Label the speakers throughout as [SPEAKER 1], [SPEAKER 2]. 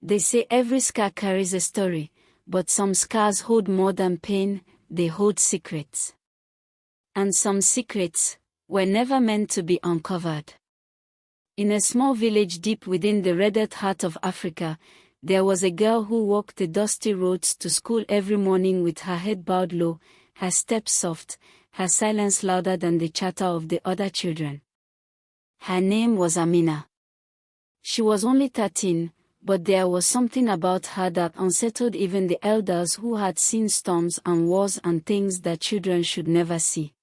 [SPEAKER 1] They say every scar carries a story, but some scars hold more than pain, they hold secrets. And some secrets were never meant to be uncovered. In a small village deep within the reddened heart of Africa, there was a girl who walked the dusty roads to school every morning with her head bowed low, her steps soft, her silence louder than the chatter of the other children. Her name was Amina. She was only 13, but there was something about her that unsettled even the elders who had seen storms and wars and things that children should never see.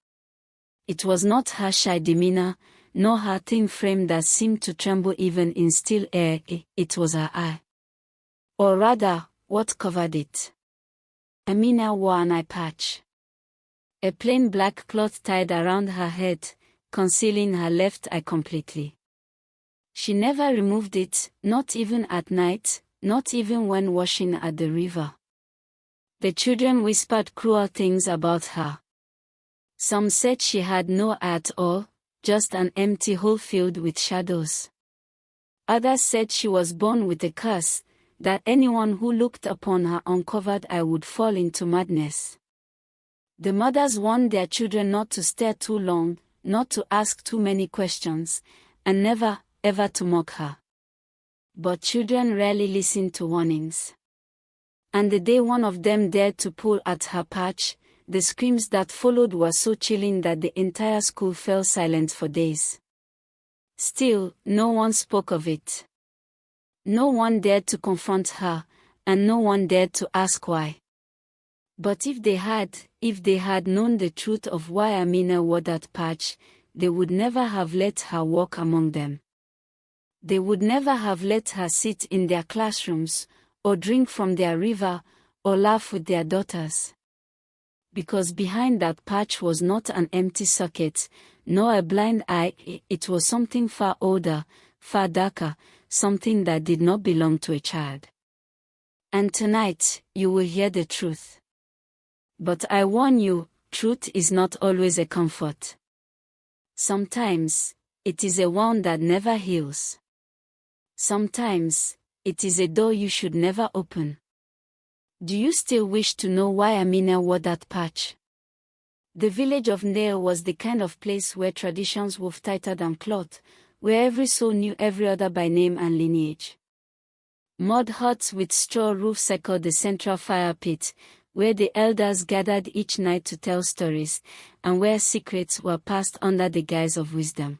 [SPEAKER 1] It was not her shy demeanor, nor her thin frame that seemed to tremble even in still air, it was her eye. Or rather, what covered it. Amina wore an eye patch. A plain black cloth tied around her head, concealing her left eye completely. She never removed it, not even at night, not even when washing at the river. The children whispered cruel things about her. Some said she had no eye at all, just an empty hole filled with shadows. Others said she was born with a curse, that anyone who looked upon her uncovered eye would fall into madness. The mothers warned their children not to stare too long, not to ask too many questions, and never, ever to mock her. But children rarely listened to warnings. And the day one of them dared to pull at her patch, the screams that followed were so chilling that the entire school fell silent for days. Still, no one spoke of it. No one dared to confront her, and no one dared to ask why. But if they had known the truth of why Amina wore that patch, they would never have let her walk among them. They would never have let her sit in their classrooms, or drink from their river, or laugh with their daughters. Because behind that patch was not an empty socket, nor a blind eye, it was something far older, far darker, something that did not belong to a child. And tonight, you will hear the truth. But I warn you, truth is not always a comfort. Sometimes, it is a wound that never heals. Sometimes, it is a door you should never open. Do you still wish to know why Amina wore that patch? The village of Nail was the kind of place where traditions wove tighter than cloth, where every soul knew every other by name and lineage. Mud huts with straw roofs echoed the central fire pit, where the elders gathered each night to tell stories, and where secrets were passed under the guise of wisdom.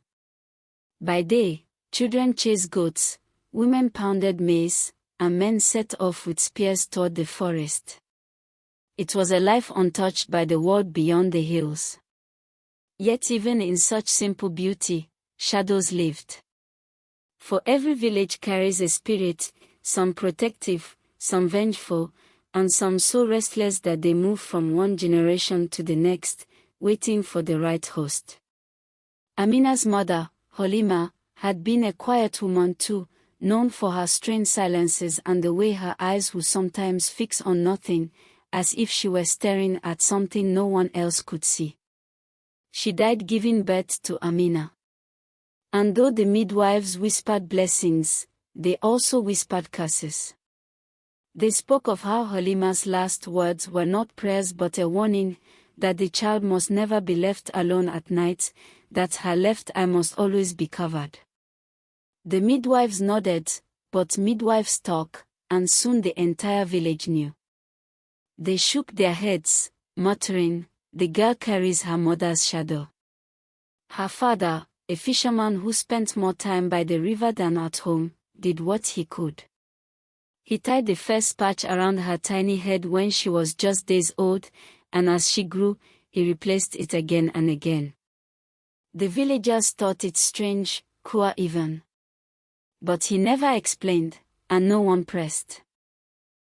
[SPEAKER 1] By day, children chased goats, women pounded maize, and men set off with spears toward the forest. It was a life untouched by the world beyond the hills. Yet even in such simple beauty, shadows lived. For every village carries a spirit, some protective, some vengeful, and some so restless that they move from one generation to the next, waiting for the right host. Amina's mother, Halima, had been a quiet woman too, known for her strange silences and the way her eyes would sometimes fix on nothing, as if she were staring at something no one else could see. She died giving birth to Amina. And though the midwives whispered blessings, they also whispered curses. They spoke of how Halima's last words were not prayers but a warning, that the child must never be left alone at night, that her left eye must always be covered. The midwives nodded, but midwives talk, and soon the entire village knew. They shook their heads, muttering, "The girl carries her mother's shadow." Her father, a fisherman who spent more time by the river than at home, did what he could. He tied the first patch around her tiny head when she was just days old, and as she grew, he replaced it again and again. The villagers thought it strange, cruel even. But he never explained, and no one pressed.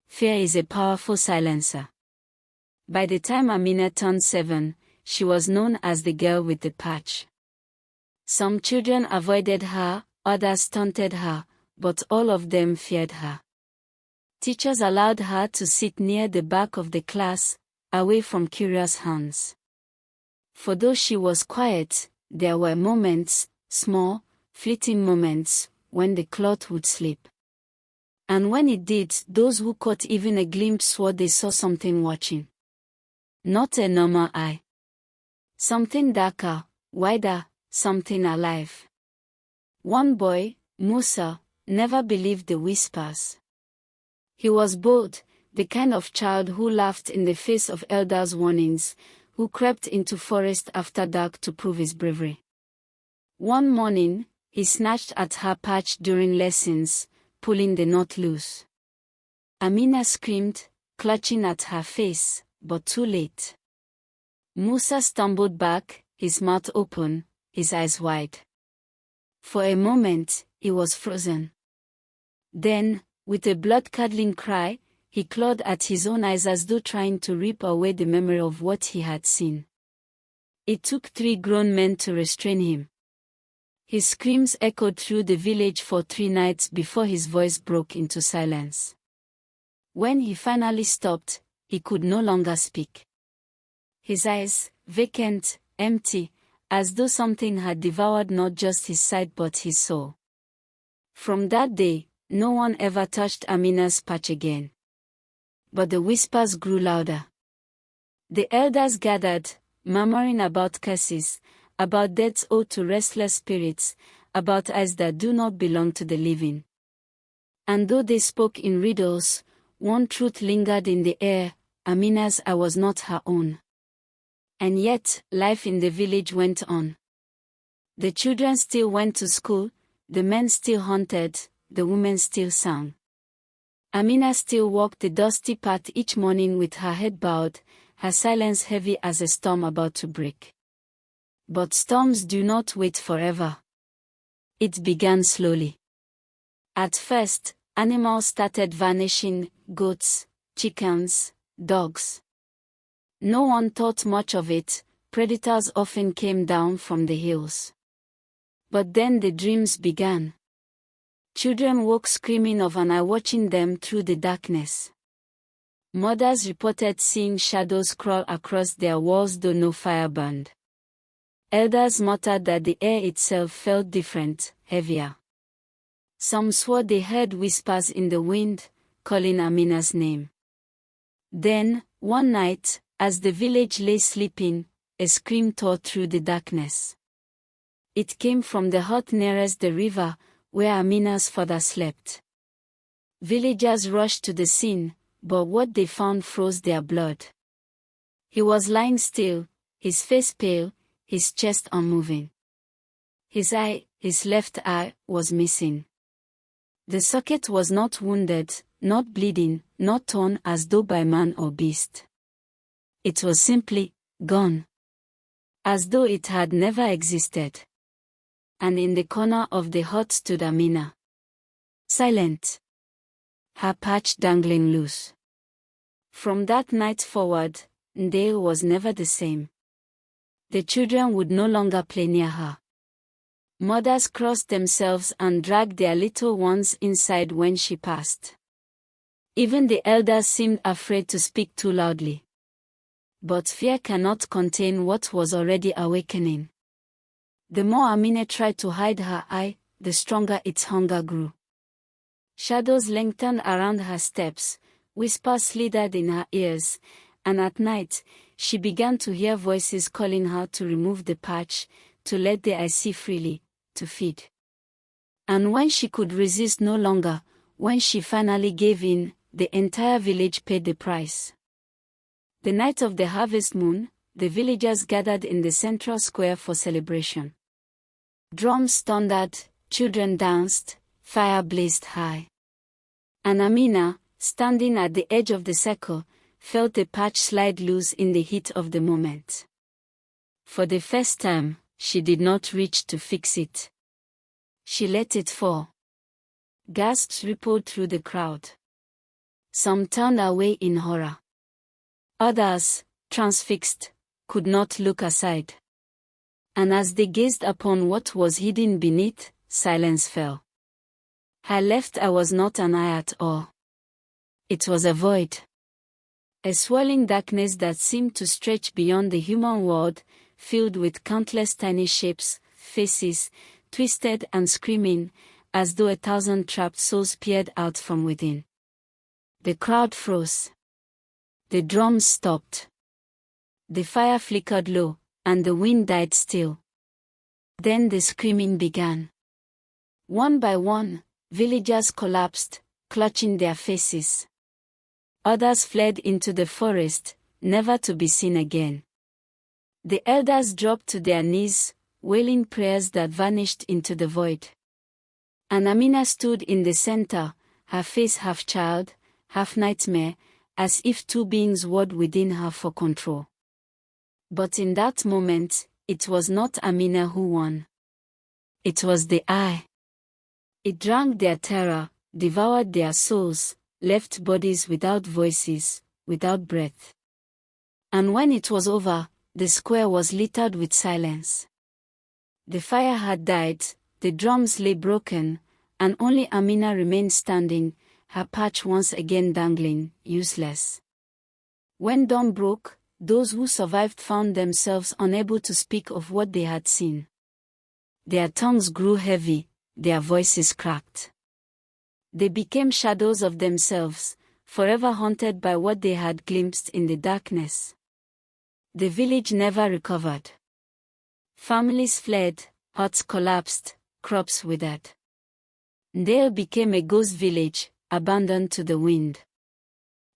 [SPEAKER 1] Fear is a powerful silencer. By the time Amina turned 7, she was known as the girl with the patch. Some children avoided her, others taunted her, but all of them feared her. Teachers allowed her to sit near the back of the class, away from curious hands. For though she was quiet, there were moments, small, fleeting moments, when the cloth would slip. And when it did, those who caught even a glimpse swore they saw something watching. Not a normal eye. Something darker, wider, something alive. One boy, Musa, never believed the whispers. He was bold, the kind of child who laughed in the face of elders' warnings, who crept into forest after dark to prove his bravery. One morning, he snatched at her patch during lessons, pulling the knot loose. Amina screamed, clutching at her face, but too late. Musa stumbled back, his mouth open, his eyes wide. For a moment, he was frozen. Then, with a blood-curdling cry, he clawed at his own eyes as though trying to rip away the memory of what he had seen. It took 3 grown men to restrain him. His screams echoed through the village for 3 nights before his voice broke into silence. When he finally stopped, he could no longer speak. His eyes, vacant, empty, as though something had devoured not just his sight but his soul. From that day, no one ever touched Amina's patch again. But the whispers grew louder. The elders gathered, murmuring about curses, about debts owed to restless spirits, about eyes that do not belong to the living. And though they spoke in riddles, one truth lingered in the air: Amina's eye was not her own. And yet, life in the village went on. The children still went to school, the men still hunted, the women still sang. Amina still walked the dusty path each morning with her head bowed, her silence heavy as a storm about to break. But storms do not wait forever. It began slowly. At first, animals started vanishing: goats, chickens, dogs. No one thought much of it, predators often came down from the hills. But then the dreams began. Children woke screaming of an eye watching them through the darkness. Mothers reported seeing shadows crawl across their walls though no fire burned. Elders muttered that the air itself felt different, heavier. Some swore they heard whispers in the wind, calling Amina's name. Then, one night, as the village lay sleeping, a scream tore through the darkness. It came from the hut nearest the river, where Amina's father slept. Villagers rushed to the scene, but what they found froze their blood. He was lying still, his face pale, his chest unmoving. His eye, his left eye, was missing. The socket was not wounded, not bleeding, not torn as though by man or beast. It was simply gone. As though it had never existed. And in the corner of the hut stood Amina. Silent. Her patch dangling loose. From that night forward, Ndale was never the same. The children would no longer play near her. Mothers crossed themselves and dragged their little ones inside when she passed. Even the elders seemed afraid to speak too loudly. But fear cannot contain what was already awakening. The more Amina tried to hide her eye, the stronger its hunger grew. Shadows lengthened around her steps, whispers slithered in her ears, and at night, she began to hear voices calling her to remove the patch, to let the eye see freely, to feed. And when she could resist no longer, when she finally gave in, the entire village paid the price. The night of the harvest moon, the villagers gathered in the central square for celebration. Drums thundered, children danced, fire blazed high. And Amina, standing at the edge of the circle, felt the patch slide loose in the heat of the moment. For the first time, she did not reach to fix it. She let it fall. Gasps rippled through the crowd. Some turned away in horror. Others, transfixed, could not look aside. And as they gazed upon what was hidden beneath, silence fell. Her left eye was not an eye at all. It was a void. A swirling darkness that seemed to stretch beyond the human world, filled with countless tiny shapes, faces, twisted and screaming, as though 1,000 trapped souls peered out from within. The crowd froze. The drums stopped. The fire flickered low, and the wind died still. Then the screaming began. One by one, villagers collapsed, clutching their faces. Others fled into the forest, never to be seen again. The elders dropped to their knees, wailing prayers that vanished into the void. And Amina stood in the center, her face half child, half nightmare, as if two beings warred within her for control. But in that moment, it was not Amina who won. It was the Eye. It drank their terror, devoured their souls, left bodies without voices, without breath. And when it was over, the square was littered with silence. The fire had died, the drums lay broken, and only Amina remained standing, her patch once again dangling, useless. When dawn broke, those who survived found themselves unable to speak of what they had seen. Their tongues grew heavy, their voices cracked. They became shadows of themselves, forever haunted by what they had glimpsed in the darkness. The village never recovered. Families fled, huts collapsed, crops withered. Ndale became a ghost village, abandoned to the wind.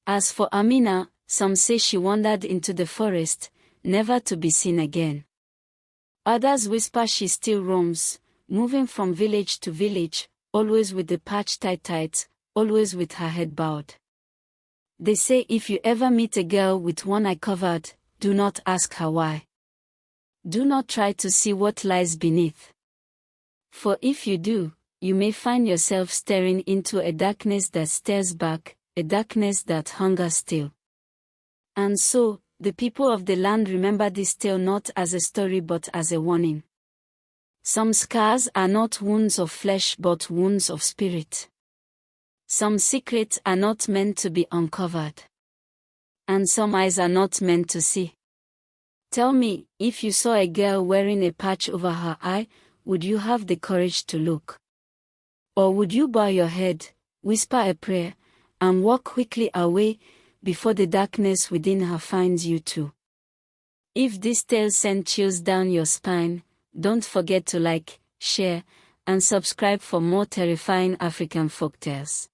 [SPEAKER 1] As for Amina, some say she wandered into the forest, never to be seen again. Others whisper she still roams, moving from village to village, always with the patch tight, always with her head bowed. They say if you ever meet a girl with one eye covered, do not ask her why. Do not try to see what lies beneath. For if you do, you may find yourself staring into a darkness that stares back, a darkness that hungers still. And so, the people of the land remember this tale not as a story but as a warning. Some scars are not wounds of flesh but wounds of spirit. Some secrets are not meant to be uncovered. And some eyes are not meant to see. Tell me, if you saw a girl wearing a patch over her eye, would you have the courage to look? Or would you bow your head, whisper a prayer, and walk quickly away, before the darkness within her finds you too? If this tale sent chills down your spine, don't forget to like, share, and subscribe for more terrifying African folktales.